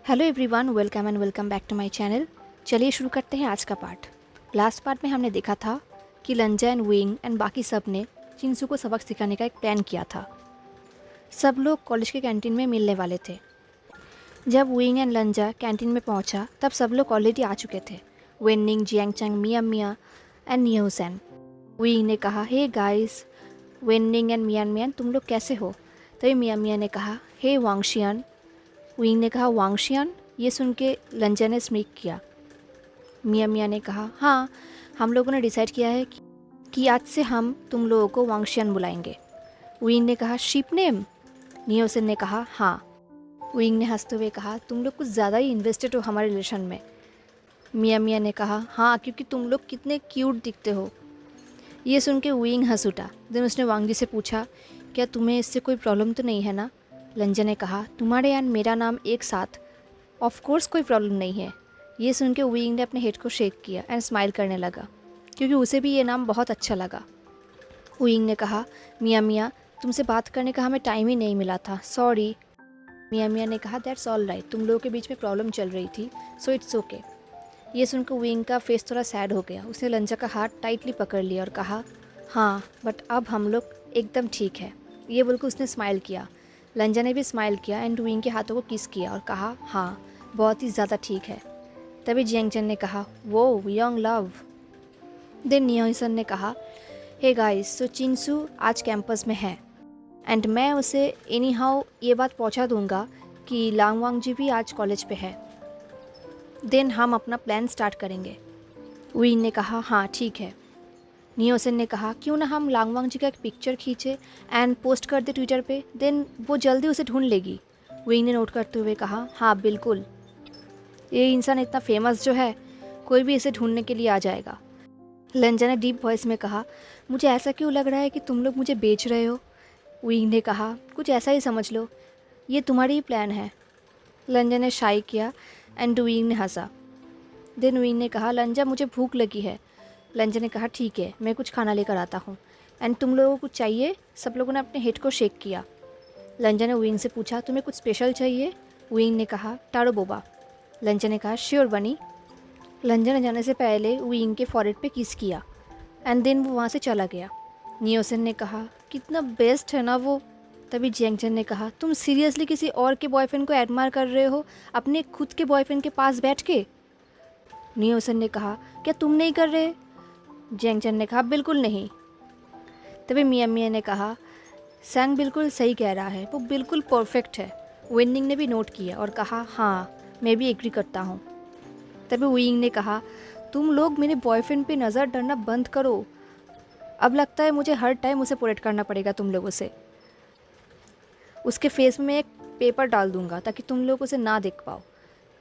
Hello everyone, welcome back to my channel. चलिए शुरू करते हैं आज का पार्ट। लास्ट पार्ट में हमने देखा था कि लंजा एंड विंग एंड बाकी सब ने चिंसू को सबक सिखाने का एक प्लान किया था। सब लोग कॉलेज के कैंटीन में मिलने वाले थे। जब विंग एंड लंजा कैंटीन में पहुंचा तब सब लोग ऑलरेडी आ चुके थे। वेनिंग, जियांगचैंग, मिया मिया एंड नियोसन। विंग ने कहा, हे गाइस, वेनिंग एंड मियान मियान, तुम लोग कैसे हो? तभी मिया मिया ने कहा, हे वांगशियान। विंग ने कहा, वांगशियान? ये सुन के लंजा ने स्मिक किया। मिया मिया ने कहा, हाँ, हम लोगों ने डिसाइड किया है कि आज से हम तुम लोगों को वांगशियान बुलाएंगे। विंग ने कहा, शिप नेम? नियोसन ने कहा, हाँ। विंग ने हंसते हुए कहा, तुम लोग कुछ ज़्यादा ही इन्वेस्टेड हो हमारे रिलेशन में। मिया मिया ने कहा, हाँ, क्योंकि तुम लोग कितने क्यूट दिखते हो। ये सुन के विंग हंस उठा। देन उसने वांग जी से पूछा, क्या तुम्हें इससे कोई प्रॉब्लम तो नहीं है ना? लंजा ने कहा, तुम्हारे एंड मेरा नाम एक साथ, ऑफ कोर्स कोई प्रॉब्लम नहीं है। ये सुन के विंग ने अपने हेड को शेक किया एंड स्माइल करने लगा, क्योंकि उसे भी ये नाम बहुत अच्छा लगा। विंग ने कहा, मिया मिया, तुमसे बात करने का हमें टाइम ही नहीं मिला था, सॉरी। मिया मिया ने कहा, दैट्स ऑल राइट, तुम लोगों के बीच में प्रॉब्लम चल रही थी, सो इट्स ओके। ये सुनकर विंग का फेस थोड़ा सैड हो गया। उसने लंजा का हाथ टाइटली पकड़ लिया और कहा, हाँ, बट अब हम लोग एकदम ठीक है। ये बोलकर उसने स्माइल किया। लंजा ने भी स्माइल किया एंड विंग के हाथों को किस किया और कहा, हाँ, बहुत ही ज़्यादा ठीक है। तभी जियांगचैन ने कहा, वो यंग लव। देन नियोसन ने कहा, हे गाइस, सो चिंसू आज कैंपस में है एंड मैं उसे एनी हाउ ये बात पहुंचा दूंगा कि लांगवांग जी भी आज कॉलेज पे है। देन हम अपना प्लान स्टार्ट करेंगे। विंग ने कहा, हाँ ठीक है। नियोसन ने कहा, क्यों ना हम लांगवांग जी का एक पिक्चर खींचे एंड पोस्ट कर दे ट्विटर पे, देन वो जल्दी उसे ढूंढ लेगी। विंग ने नोट करते हुए कहा, हाँ बिल्कुल, ये इंसान इतना फेमस जो है, कोई भी इसे ढूंढने के लिए आ जाएगा। लंजा ने डीप वॉइस में कहा, मुझे ऐसा क्यों लग रहा है कि तुम लोग मुझे बेच रहे हो? विंग ने कहा, कुछ ऐसा ही समझ लो, ये तुम्हारी ही प्लान है। लंजा ने शाई किया एंड विंग ने हंसा। देन विंग ने कहा, लंजा मुझे भूख लगी है। लंजा ने कहा, ठीक है, मैं कुछ खाना लेकर आता हूँ। एंड तुम लोगों को कुछ चाहिए? सब लोगों ने अपने हेड को शेक किया। लंजा ने विंग से पूछा, तुम्हें कुछ स्पेशल चाहिए? विंग ने कहा, टारो बोबा। लंजा ने कहा, श्योर बनी। लंजा ने जाने से पहले विंग के फॉरहेड पे किस किया एंड देन वो वहाँ से चला गया। नियोसन ने कहा, कितना बेस्ट है ना वो। तभी जियांगचैन ने कहा, तुम सीरियसली किसी और के बॉयफ्रेंड को एडमायर कर रहे हो अपने खुद के बॉयफ्रेंड के पास बैठ के? नियोसन ने कहा, क्या तुम नहीं कर रहे? जियांगचैन ने कहा, बिल्कुल नहीं। तभी मिया मिया ने कहा, सैंग बिल्कुल सही कह रहा है, वो बिल्कुल परफेक्ट है। विनिंग ने भी नोट किया और कहा, हाँ, मैं भी एग्री करता हूँ। तभी विंग ने कहा, तुम लोग मेरे बॉयफ्रेंड पे नज़र डरना बंद करो। अब लगता है मुझे हर टाइम उसे प्रोटेक्ट करना पड़ेगा तुम लोगों से। उसके फेस में एक पेपर डाल दूंगा ताकि तुम लोग उसे ना देख पाओ।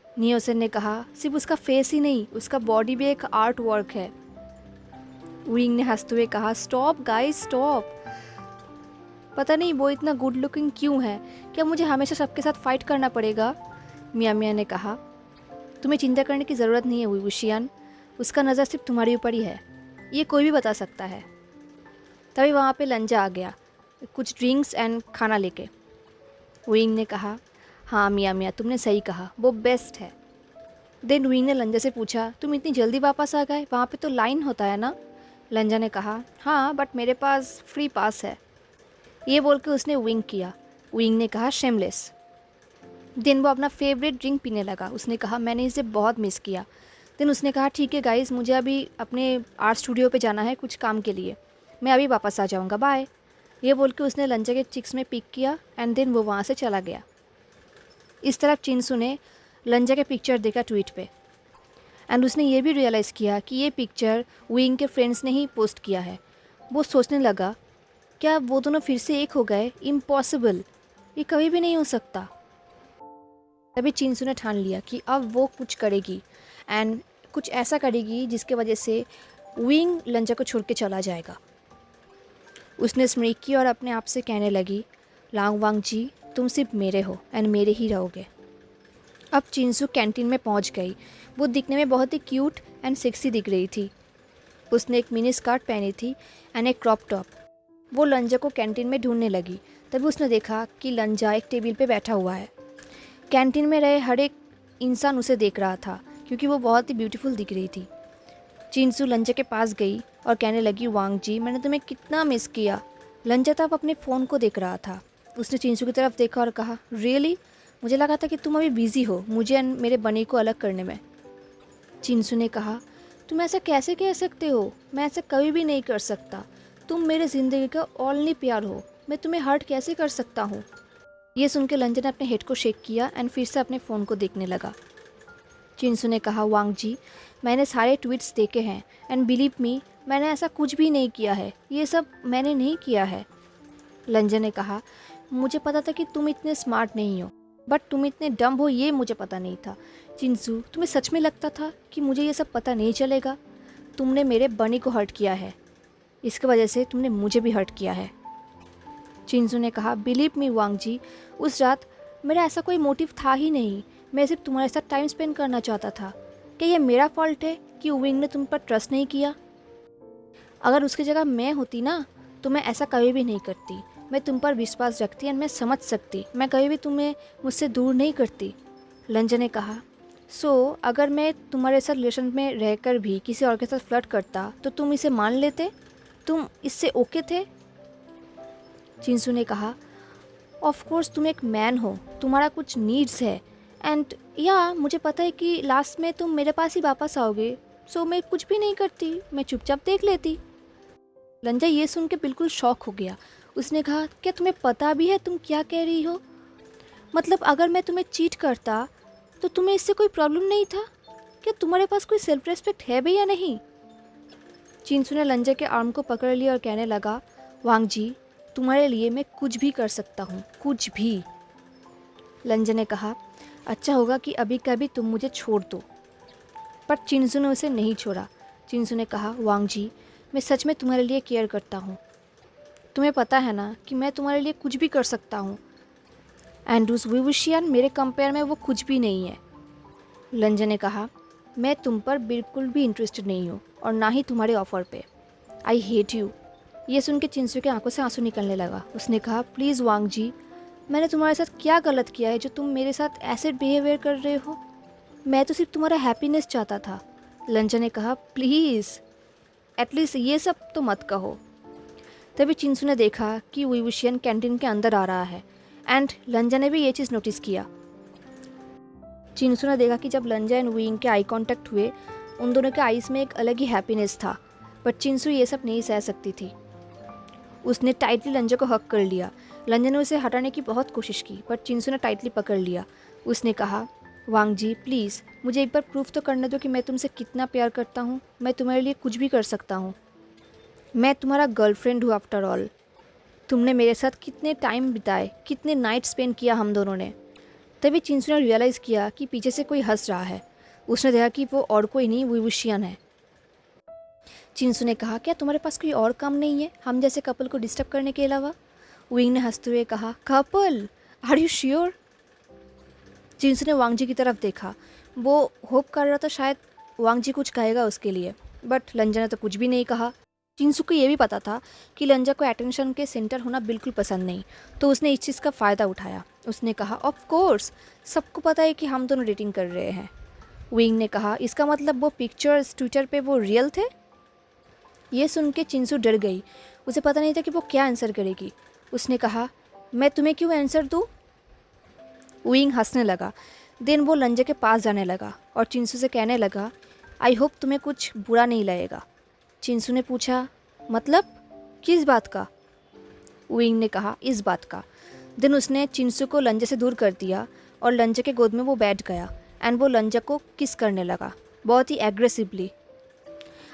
नियोसन ने कहा, सिर्फ उसका फेस ही नहीं, उसका बॉडी भी एक आर्ट वर्क है। विंग ने हंसते हुए कहा, स्टॉप गाइस, स्टॉप। पता नहीं वो इतना गुड लुकिंग क्यों है, क्या मुझे हमेशा सबके साथ फाइट करना पड़ेगा? मिया मिया ने कहा, तुम्हें चिंता करने की ज़रूरत नहीं है वुशियान, उसका नज़र सिर्फ तुम्हारे ऊपर ही है, ये कोई भी बता सकता है। तभी वहाँ पे लंजा आ गया, कुछ ड्रिंक्स एंड खाना लेके। विंग ने कहा, हाँ मिया मिया, तुमने सही कहा, वो बेस्ट है। देन विंग ने लंजा से पूछा, तुम इतनी जल्दी वापस आ गए, वहाँ पे तो लाइन होता है ना? लंजा ने कहा, हाँ, बट मेरे पास फ्री पास है। ये बोल के उसने विंग किया। विंग ने कहा, शेमलेस। देन वो अपना फेवरेट ड्रिंक पीने लगा। उसने कहा, मैंने इसे बहुत मिस किया। देन उसने कहा, ठीक है गाइस, मुझे अभी अपने आर्ट स्टूडियो पे जाना है कुछ काम के लिए, मैं अभी वापस आ जाऊँगा, बाय। ये बोल के उसने लंजा के चिक्स में पिक किया एंड देन वो वहाँ से चला गया। इस तरफ चिंसू ने लंजा के पिक्चर देखा ट्वीट पे एंड उसने ये भी रियलाइज़ किया कि ये पिक्चर विंग के फ्रेंड्स ने ही पोस्ट किया है। वो सोचने लगा, क्या वो दोनों फिर से एक हो गए? इम्पॉसिबल, ये कभी भी नहीं हो सकता। तभी चिंसू ने ठान लिया कि अब वो कुछ करेगी एंड कुछ ऐसा करेगी जिसके वजह से विंग लंजा को छोड़ के चला जाएगा। उसने स्मृक की और अपने आप से कहने लगी, लांगवांग जी, तुम सिर्फ मेरे हो एंड मेरे ही रहोगे। अब चिंसू कैंटीन में पहुंच गई। वो दिखने में बहुत ही क्यूट एंड सेक्सी दिख रही थी। उसने एक मिनी स्कर्ट पहनी थी एंड एक क्रॉप टॉप। वो लंजा को कैंटीन में ढूंढने लगी। तभी उसने देखा कि लंजा एक टेबल पे बैठा हुआ है। कैंटीन में रहे हर एक इंसान उसे देख रहा था क्योंकि वो बहुत ही ब्यूटीफुल दिख रही थी। चिंसू लंजा के पास गई और कहने लगी, वांग जी मैंने तुम्हें कितना मिस किया। लंजा तब अपने फ़ोन को देख रहा था। उसने चिंसू की तरफ देखा और कहा, रियली? मुझे लगा था कि तुम अभी बिज़ी हो मुझे एंड मेरे बनी को अलग करने में। चिंसू ने कहा, तुम ऐसा कैसे कह सकते हो? मैं ऐसा कभी भी नहीं कर सकता। तुम मेरे ज़िंदगी का ओनली प्यार हो। मैं तुम्हें हर्ट कैसे कर सकता हूँ? ये सुन के लंजा ने अपने हेड को शेक किया एंड फिर से अपने फ़ोन को देखने लगा। चिंसू ने कहा, वांग जी मैंने सारे ट्वीट्स देखे हैं एंड बिलीव मी मैंने ऐसा कुछ भी नहीं किया है। ये सब मैंने नहीं किया है। लंजा ने कहा, मुझे पता था कि तुम इतने स्मार्ट नहीं हो, बट तुम इतने डम्ब हो ये मुझे पता नहीं था। चिंसू तुम्हें सच में लगता था कि मुझे ये सब पता नहीं चलेगा? तुमने मेरे बनी को हर्ट किया है, इसकी वजह से तुमने मुझे भी हर्ट किया है। चिंसू ने कहा, बिलीव मी वांग जी उस रात मेरा ऐसा कोई मोटिव था ही नहीं। मैं सिर्फ तुम्हारे साथ टाइम स्पेंड करना चाहता था। क्या ये मेरा फॉल्ट है कि विंग ने तुम पर ट्रस्ट नहीं किया? अगर उसकी जगह मैं होती ना तो मैं ऐसा कभी भी नहीं करती। मैं तुम पर विश्वास रखती एंड मैं समझ सकती। मैं कभी भी तुम्हें मुझसे दूर नहीं करती। लंजा ने कहा, अगर मैं तुम्हारे साथ रिलेशन में रहकर भी किसी और के साथ फ्लर्ट करता तो तुम इसे मान लेते? तुम इससे ओके थे? चिंसू ने कहा, ऑफ कोर्स तुम एक मैन हो, तुम्हारा कुछ नीड्स है एंड मुझे पता है कि लास्ट में तुम मेरे पास ही वापस आओगे। मैं कुछ भी नहीं करती, मैं चुपचाप देख लेती। लंजा ये सुन के बिल्कुल शॉक हो गया। उसने कहा, क्या तुम्हें पता भी है तुम क्या कह रही हो? मतलब अगर मैं तुम्हें चीट करता तो तुम्हें इससे कोई प्रॉब्लम नहीं था? क्या तुम्हारे पास कोई सेल्फ रेस्पेक्ट है भी या नहीं? चिंसू ने लंजा के आर्म को पकड़ लिया और कहने लगा, वांग जी तुम्हारे लिए मैं कुछ भी कर सकता हूँ, कुछ भी। लंजा ने कहा, अच्छा होगा कि अभी कभी तुम मुझे छोड़ दो। पर चिंसू ने उसे नहीं छोड़ा। चिंसू ने कहा, वांग जी मैं सच में तुम्हारे लिए केयर करता हूँ। तुम्हें पता है ना कि मैं तुम्हारे लिए कुछ भी कर सकता हूँ एंड उस विवुशियन मेरे कंपेयर में वो कुछ भी नहीं है। लंजा ने कहा, मैं तुम पर बिल्कुल भी इंटरेस्टेड नहीं हूँ और ना ही तुम्हारे ऑफ़र पे। I hate you. ये सुन के चिंसू के आंखों से आंसू निकलने लगा। उसने कहा, प्लीज़ वांग जी मैंने तुम्हारे साथ क्या गलत किया है जो तुम मेरे साथ ऐसे बिहेवियर कर रहे हो? मैं तो सिर्फ तुम्हारा हैप्पीनेस चाहता था। लंजा ने कहा, प्लीज़ एटलीस्ट ये सब तो मत कहो। तभी चिंसू ने देखा कि विवुशियन कैंटीन के अंदर आ रहा है एंड लंजा ने भी ये चीज़ नोटिस किया। चिंसू ने देखा कि जब लंजा एंड विंग के आई कांटेक्ट हुए उन दोनों के आईज में एक अलग ही हैप्पीनेस था, बट चिंसू ये सब नहीं सह सकती थी। उसने टाइटली लंजा को हक कर लिया। लंजा ने उसे हटाने की बहुत कोशिश की बट चिंसू ने टाइटली पकड़ लिया। उसने कहा, वांग जी प्लीज़ मुझे एक बार प्रूफ तो करने दो कि मैं तुमसे कितना प्यार करता हूँ। मैं तुम्हारे लिए कुछ भी कर सकता हूँ। मैं तुम्हारा गर्लफ्रेंड हूँ आफ्टर ऑल। तुमने मेरे साथ कितने टाइम बिताए, कितने नाइट स्पेंड किया हम दोनों ने। तभी चिंसू ने रियलाइज़ किया कि पीछे से कोई हंस रहा है। उसने देखा कि वो और कोई नहीं विवुशियन है। चिंसू ने कहा, क्या तुम्हारे पास कोई और काम नहीं है हम जैसे कपल को डिस्टर्ब करने के अलावा? विंग ने हंसते हुए कहा, couple? Are you sure? Chinsu ने वांग जी की तरफ देखा। वो होप कर रहा था शायद वांग जी कुछ कहेगा उसके लिए, बट लंजा ने तो कुछ भी नहीं कहा। चिंसू को ये भी पता था कि लंजा को अटेंशन के सेंटर होना बिल्कुल पसंद नहीं, तो उसने इस चीज़ का फ़ायदा उठाया। उसने कहा, ऑफ कोर्स सबको पता है कि हम दोनों डेटिंग कर रहे हैं। विंग ने कहा, इसका मतलब वो पिक्चर्स ट्विटर पे वो रियल थे? ये सुन के चिंसू डर गई। उसे पता नहीं था कि वो क्या आंसर करेगी। उसने कहा, मैं तुम्हें क्यों आंसर दूँ? विंग हंसने लगा। देन वो लंजा के पास जाने लगा और चिंसू से कहने लगा, आई होप तुम्हें कुछ बुरा नहीं लगेगा। चिंसू ने पूछा, मतलब किस बात का? विंग ने कहा, इस बात का। देन उसने चिंसू को लंजा से दूर कर दिया और लंजा के गोद में वो बैठ गया एंड वो लंजा को किस करने लगा, बहुत ही एग्रेसिवली।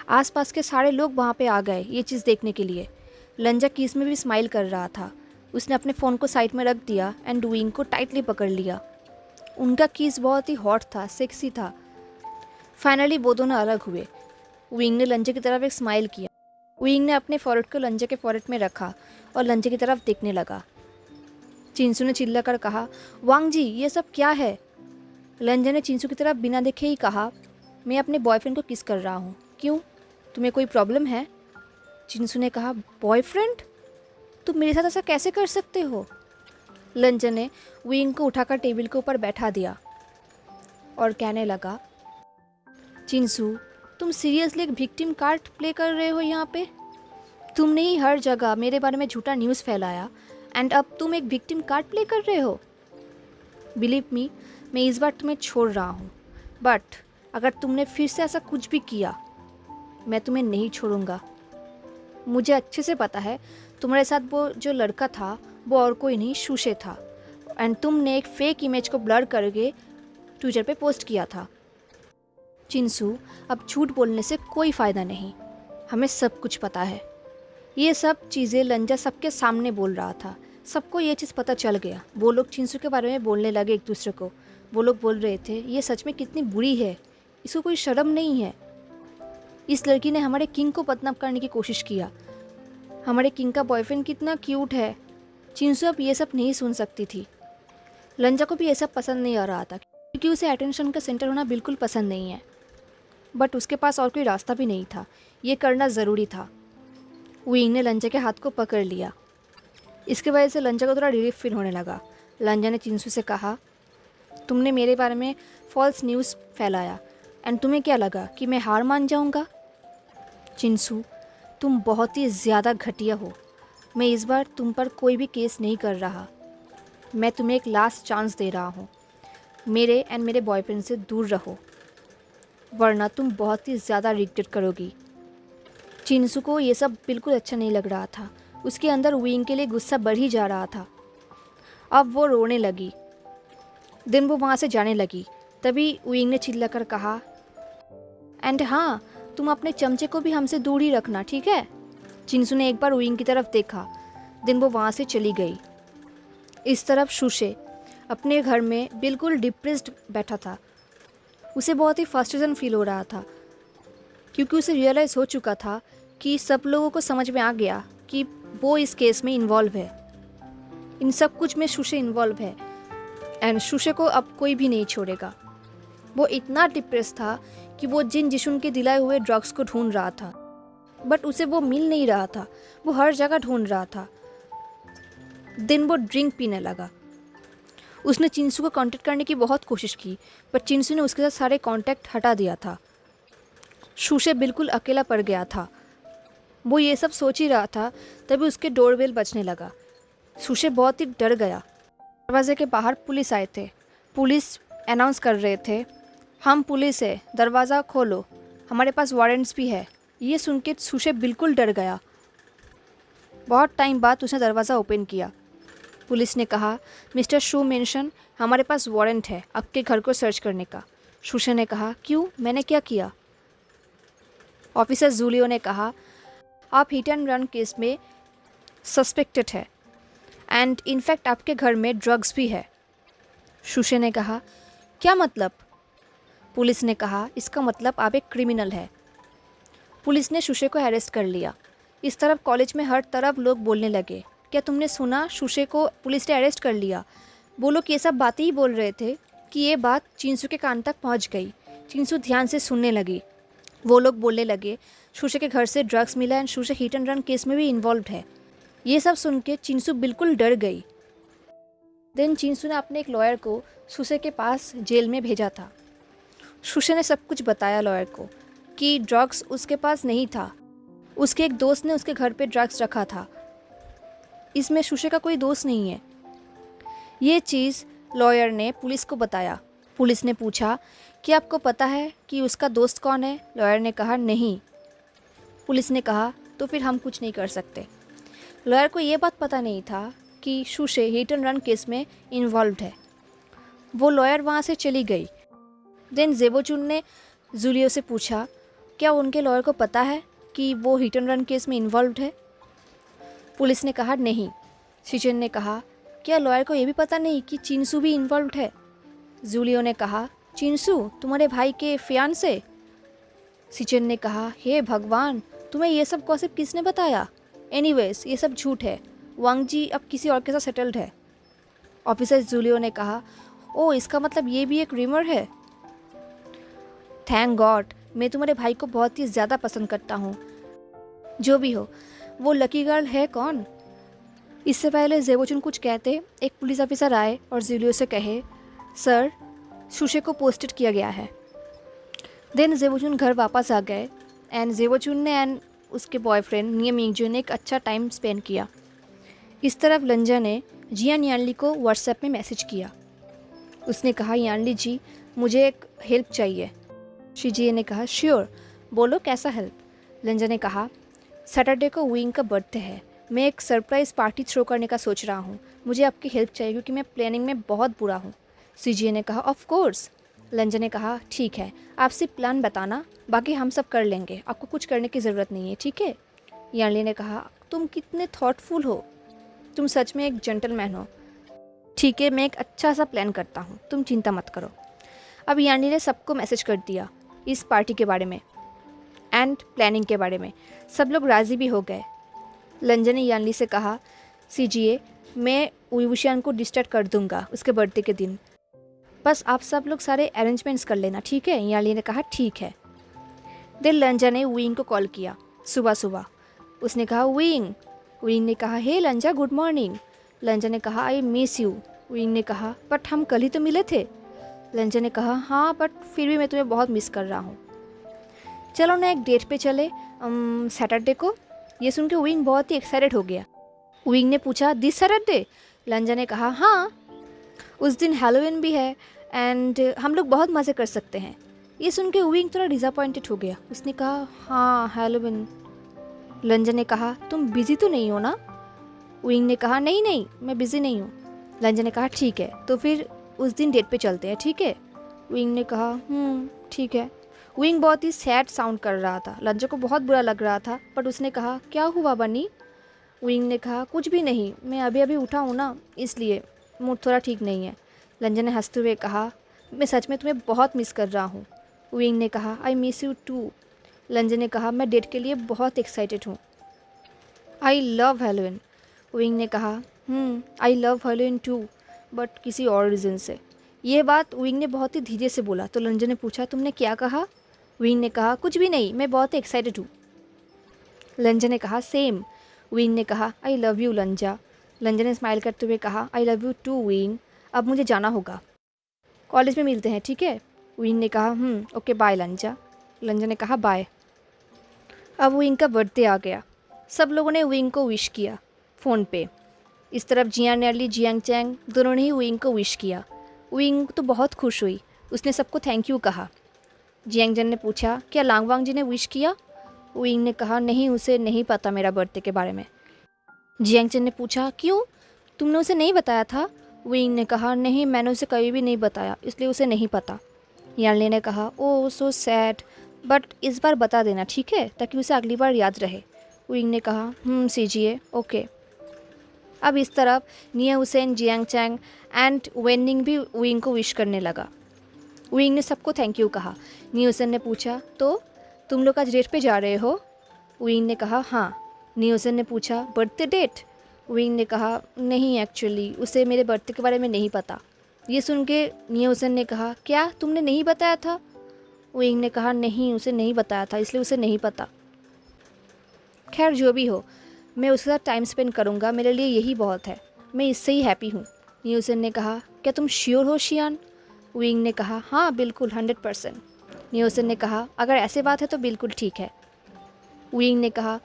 आसपास के सारे लोग वहाँ पे आ गए ये चीज़ देखने के लिए। लंजा किस में भी स्माइल कर रहा था। उसने अपने फ़ोन को साइड में रख दिया एंड विंग को टाइटली पकड़ लिया। उनका किस बहुत ही हॉट था, सेक्सी था। फाइनली वो दोनों अलग हुए। विंग ने लंजा की तरफ एक स्माइल किया। विंग ने अपने फॉरेट को लंजा के फॉरेट में रखा और लंजा की तरफ देखने लगा। चिंसू ने चिल्ला कर कहा, वांग जी ये सब क्या है? लंजा ने चिंसू की तरफ बिना देखे ही कहा, मैं अपने बॉयफ्रेंड को किस कर रहा हूँ। क्यों, तुम्हें कोई प्रॉब्लम है? चिंसू ने कहा, बॉयफ्रेंड? तुम मेरे साथ ऐसा कैसे कर सकते हो? लंजन ने विंग को उठाकर टेबल के ऊपर बैठा दिया और कहने लगा, चिंसू, तुम सीरियसली एक विक्टिम कार्ड प्ले कर रहे हो यहाँ पे? तुमने ही हर जगह मेरे बारे में झूठा न्यूज़ फैलाया एंड अब तुम एक विक्टिम कार्ड प्ले कर रहे हो? बिलीव मी, मैं इस बार तुम्हें छोड़ रहा हूँ, बट अगर तुमने फिर से ऐसा कुछ भी किया, मैं तुम्हें नहीं छोड़ूंगा। मुझे अच्छे से पता है तुम्हारे साथ वो जो लड़का था वो और कोई नहीं, शुशे था, एंड तुमने एक फेक इमेज को ब्लर करके ट्विटर पे पोस्ट किया था। चिंसू, अब झूठ बोलने से कोई फ़ायदा नहीं, हमें सब कुछ पता है। ये सब चीज़ें लंजा सबके सामने बोल रहा था, सबको ये चीज़ पता चल गया। वो लोग चिंसू के बारे में बोलने लगे एक दूसरे को। वो लोग बोल रहे थे, ये सच में कितनी बुरी है, इसको कोई शर्म नहीं है। इस लड़की ने हमारे किंग को बदनाम करने की कोशिश किया। हमारे किंग का बॉयफ्रेंड कितना क्यूट है। चिंसू अब ये सब नहीं सुन सकती थी। लंजा को भी ये सब पसंद नहीं आ रहा था, क्योंकि उसे अटेंशन का सेंटर होना बिल्कुल पसंद नहीं है, बट उसके पास और कोई रास्ता भी नहीं था, ये करना ज़रूरी था। विंग ने लंजा के हाथ को पकड़ लिया। इसकी वजह से लंजा को थोड़ा रिलीफ फील होने लगा। लंजा ने चिंसू से कहा, तुमने मेरे बारे में फॉल्स न्यूज़ फैलाया एंड तुम्हें क्या लगा कि मैं हार मान जाऊंगा? चिंसू, तुम बहुत ही ज़्यादा घटिया हो। मैं इस बार तुम पर कोई भी केस नहीं कर रहा। मैं तुम्हें एक लास्ट चांस दे रहा हूँ। मेरे एंड मेरे बॉयफ्रेंड से दूर रहो, वरना तुम बहुत ही ज़्यादा रिग्रेट करोगी। चिंसू को ये सब बिल्कुल अच्छा नहीं लग रहा था। उसके अंदर विंग के लिए गुस्सा बढ़ ही जा रहा था। अब वो रोने लगी। दिन वो वहाँ से जाने लगी। तभी विंग ने चिल्लाकर कहा, एंड हाँ, तुम अपने चमचे को भी हमसे दूर ही रखना, ठीक है? चिंसू ने एक बार विंग की तरफ देखा। दिन वो वहाँ से चली गई। इस तरफ शुशे अपने घर में बिल्कुल डिप्रेस्ड बैठा था। उसे बहुत ही फ्रस्ट्रेशन फील हो रहा था, क्योंकि उसे रियलाइज़ हो चुका था कि सब लोगों को समझ में आ गया कि वो इस केस में इन्वॉल्व है। इन सब कुछ में शुशे इन्वॉल्व है एंड शुशे को अब कोई भी नहीं छोड़ेगा। वो इतना डिप्रेस था कि वो जिन जिशुन के दिलाए हुए ड्रग्स को ढूंढ रहा था, बट उसे वो मिल नहीं रहा था। वो हर जगह ढूंढ रहा था। दिन वो ड्रिंक पीने लगा। उसने चिंसू को कांटेक्ट करने की बहुत कोशिश की, पर चिंसू ने उसके साथ सारे कांटेक्ट हटा दिया था। शुशे बिल्कुल अकेला पड़ गया था। वो ये सब सोच ही रहा था, तभी उसके डोरबेल बजने लगा। शुशे बहुत ही डर गया। दरवाजे के बाहर पुलिस आए थे। पुलिस अनाउंस कर रहे थे, हम पुलिस है, दरवाज़ा खोलो, हमारे पास वारंट्स भी है। ये सुन के शुशे बिल्कुल डर गया। बहुत टाइम बाद उसने दरवाज़ा ओपन किया। पुलिस ने कहा, मिस्टर शू मेंशन, हमारे पास वारंट है आपके घर को सर्च करने का। शुशे ने कहा, क्यों, मैंने क्या किया? ऑफिसर जूलियो ने कहा, आप हिट एंड रन केस में सस्पेक्टेड है एंड इनफैक्ट आपके घर में ड्रग्स भी है। शुशे ने कहा, क्या मतलब? पुलिस ने कहा, इसका मतलब आप एक क्रिमिनल है। पुलिस ने शुशे को अरेस्ट कर लिया। इस तरफ कॉलेज में हर तरफ लोग बोलने लगे, क्या तुमने सुना, शुशे को पुलिस ने अरेस्ट कर लिया? वो लोग ये सब बातें ही बोल रहे थे कि ये बात चिंसू के कान तक पहुंच गई। चिंसू ध्यान से सुनने लगी। वो लोग बोलने लगे, शुशे के घर से ड्रग्स मिला एंड शुशे हिट एंड रन केस में भी इन्वॉल्व है। ये सब सुन के चिंसू बिल्कुल डर गई। देन चिंसू ने अपने एक लॉयर को शुशे के पास जेल में भेजा था। शुशे ने सब कुछ बताया लॉयर को कि ड्रग्स उसके पास नहीं था, उसके एक दोस्त ने उसके घर पे ड्रग्स रखा था, इसमें शुशे का कोई दोस्त नहीं है। ये चीज़ लॉयर ने पुलिस को बताया। पुलिस ने पूछा कि आपको पता है कि उसका दोस्त कौन है? लॉयर ने कहा, नहीं। पुलिस ने कहा, तो फिर हम कुछ नहीं कर सकते। लॉयर को ये बात पता नहीं था कि शुशे हिट एंड रन केस में इन्वॉल्व है। वो लॉयर वहाँ से चली गई। देन जेबोचुन ने जूलियो से पूछा, क्या उनके लॉयर को पता है कि वो हिट एंड रन केस में इन्वॉल्व है? पुलिस ने कहा, नहीं। शिचेन ने कहा, क्या लॉयर को ये भी पता नहीं कि चिंसू भी इन्वॉल्व है? जूलियो ने कहा, चिंसू तुम्हारे भाई के फियांसे? शिचेन ने कहा, हे भगवान, तुम्हें ये सब गॉसिप किसने बताया? एनीवेज ये सब झूठ है, वांग जी अब किसी और के साथ सेटल्ड है। ऑफिसर जूलियो ने कहा, ओ इसका मतलब ये भी एक रिमर है। थैंक गॉड, मैं तुम्हारे भाई को बहुत ही ज़्यादा पसंद करता हूँ। जो भी हो, वो लकी गर्ल है कौन? इससे पहले जेवोचुन कुछ कहते एक पुलिस ऑफिसर आए और जूलियो से कहे, सर शुशे को पोस्टेड किया गया है। देन जेवोचुन घर वापस आ गए एंड जेवोचुन ने एंड उसके बॉयफ्रेंड निया मिंगजू ने एक अच्छा टाइम स्पेंड किया। इस तरफ लंजा ने जियान यानली को व्हाट्सएप में मैसेज किया। उसने कहा, यानली जी मुझे एक हेल्प चाहिए। शिजिए ने कहा, श्योर बोलो कैसा हेल्प। लंजा ने कहा, सैटरडे को विंग का बर्थडे है, मैं एक सरप्राइज़ पार्टी थ्रो करने का सोच रहा हूँ, मुझे आपकी हेल्प चाहिए क्योंकि मैं प्लानिंग में बहुत बुरा हूँ। सीजीए ने कहा, ऑफ कोर्स। लंजा ने कहा, ठीक है आप सिर्फ प्लान बताना, बाकी हम सब कर लेंगे, आपको कुछ करने की ज़रूरत नहीं है, ठीक है। यानली ने कहा, तुम कितने थॉटफुल हो, तुम सच में एक जेंटलमैन हो। ठीक है मैं एक अच्छा सा प्लान करता हूँ, तुम चिंता मत करो। अब यानली ने सबको मैसेज कर दिया इस पार्टी के बारे में एंड प्लानिंग के बारे में। सब लोग राज़ी भी हो गए। लंजा ने यानली से कहा, सीजिए मैं उइवुशियान को डिस्टर्ब कर दूंगा उसके बर्थडे के दिन, बस आप सब लोग सारे अरेंजमेंट्स कर लेना, ठीक है। यानली ने कहा, ठीक है। देन लंजा ने विंग को कॉल किया सुबह सुबह। उसने कहा, विंग। विंग ने कहा, हे लंजा गुड मॉर्निंग। लंजा ने कहा, आई मिस यू। विंग ने कहा, बट हम कल ही तो मिले थे। लंजा ने कहा, हाँ बट फिर भी मैं तुम्हें बहुत मिस कर रहा हूँ। चलो ना एक डेट पे चले सैटरडे को। ये सुन के विंग बहुत ही एक्साइटेड हो गया। विंग ने पूछा, दिस सैटरडे। लंजा ने कहा, हाँ उस दिन हैलोवीन भी है एंड हम लोग बहुत मज़े कर सकते हैं। ये सुन के विंग थोड़ा डिसअपॉइंटेड हो गया। उसने कहा, हाँ हैलोवीन। लंजा ने कहा, तुम बिज़ी तो नहीं हो ना। विंग ने कहा, नहीं नहीं मैं बिज़ी नहीं हूँ। लंजा ने कहा, ठीक है तो फिर उस दिन डेट पे चलते हैं, ठीक है। विंग ने कहा, ठीक है। विंग बहुत ही सैड साउंड कर रहा था। लंजा को बहुत बुरा लग रहा था, बट उसने कहा, क्या हुआ बनी। विंग ने कहा, कुछ भी नहीं, मैं अभी अभी उठा हूँ ना इसलिए मूड थोड़ा ठीक नहीं है। लंजा ने हंसते हुए कहा, मैं सच में तुम्हें बहुत मिस कर रहा हूँ। विंग ने कहा, आई मिस यू टू। लंजा ने कहा, मैं डेट के लिए बहुत एक्साइटेड हूँ। आई लव हैलोवीन। विंग ने कहा, I love Halloween too, but किसी और रीज़न से। ये बात विंग ने बहुत ही धीरे से बोला तो लंजा ने पूछा, तुमने क्या कहा। विंग ने कहा, कुछ भी नहीं, मैं बहुत एक्साइटेड हूँ। लंजा ने कहा, सेम। विंग ने कहा, आई लव यू लंजा। लंजा ने स्माइल करते हुए कहा, I love you too Wing, अब मुझे जाना होगा, कॉलेज में मिलते हैं, ठीक है। विंग ने कहा, ओके बाय लंजा। लंजा ने कहा, बाय। अब विंग का बर्थडे आ गया। सब लोगों ने विंग को विश किया फ़ोन पे। इस तरफ जियान यानली जियांग चैंग दोनों ने ही विंग को विश किया। विंग तो बहुत खुश हुई, उसने सबको थैंक यू कहा। जियांग जन ने पूछा, क्या लांगवांग जी ने विश किया। विंग ने कहा, नहीं उसे नहीं पता मेरा बर्थडे के बारे में। जियांग चन ने पूछा, क्यों तुमने उसे नहीं बताया था। विंग ने कहा, नहीं मैंने उसे कभी भी नहीं बताया इसलिए उसे नहीं पता। यानली ने कहा, ओह सो सैड, बट इस बार बता देना ठीक है ताकि उसे अगली बार याद रहे। विंग ने कहा, सीजिए ओके। अब इस तरफ Nia Hussain Jiang Chang and Wening भी विंग को विश करने लगा। विंग ने सबको थैंक यू कहा। निया हुसैन ने पूछा, तो तुम लोग आज डेट पे जा रहे हो। विंग ने कहा, हाँ। निया हुसैन ने पूछा, बर्थडे डेट। विंग ने कहा, नहीं एक्चुअली उसे मेरे बर्थडे के बारे में नहीं पता। ये सुन के निया हुसैन ने कहा, क्या तुमने नहीं बताया था। विंग ने कहा, नहीं उसे नहीं बताया था इसलिए उसे नहीं पता। खैर जो भी हो, मैं उसके साथ टाइम स्पेंड करूँगा, मेरे लिए यही बहुत है, मैं इससे ही हैप्पी हूँ। निया हुसैन ने कहा, क्या तुम श्योर हो शियान। विंग ने कहा, हाँ बिल्कुल 100%। निया हुसैन ने कहा, अगर ऐसे बात है तो बिल्कुल ठीक है। विंग ने कहा,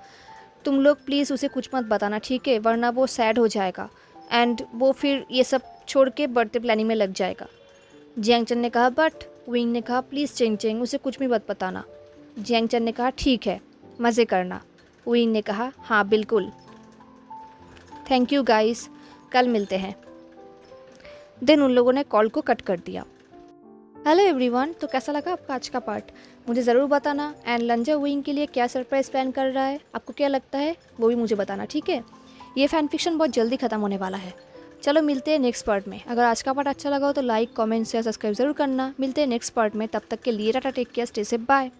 तुम लोग प्लीज़ उसे कुछ मत बताना ठीक है, वरना वो सैड हो जाएगा एंड वो फिर ये सब छोड़ के बर्थडे प्लानिंग में लग जाएगा। जियांग चन ने कहा, बट। विंग ने कहा, प्लीज़ चेंग चेंग उसे कुछ भी मत बताना। जियांग चन ने कहा, ठीक है मज़े करना। विंग ने कहा, हाँ बिल्कुल। थैंक यू गाइस, कल मिलते हैं। देन उन लोगों ने कॉल को कट कर दिया। हेलो एवरीवन, तो कैसा लगा आपका आज का पार्ट, मुझे ज़रूर बताना। एंड लंजा विंग के लिए क्या सरप्राइज़ प्लान कर रहा है, आपको क्या लगता है वो भी मुझे बताना, ठीक है। ये फैन फिक्शन बहुत जल्दी ख़त्म होने वाला है। चलो मिलते हैं नेक्स्ट पार्ट में। अगर आज का पार्ट अच्छा लगा हो तो लाइक कमेंट शेयर सब्सक्राइब ज़रूर करना। मिलते हैं नेक्स्ट पार्ट में, तब तक के लिए tata, take care, stay safe, bye.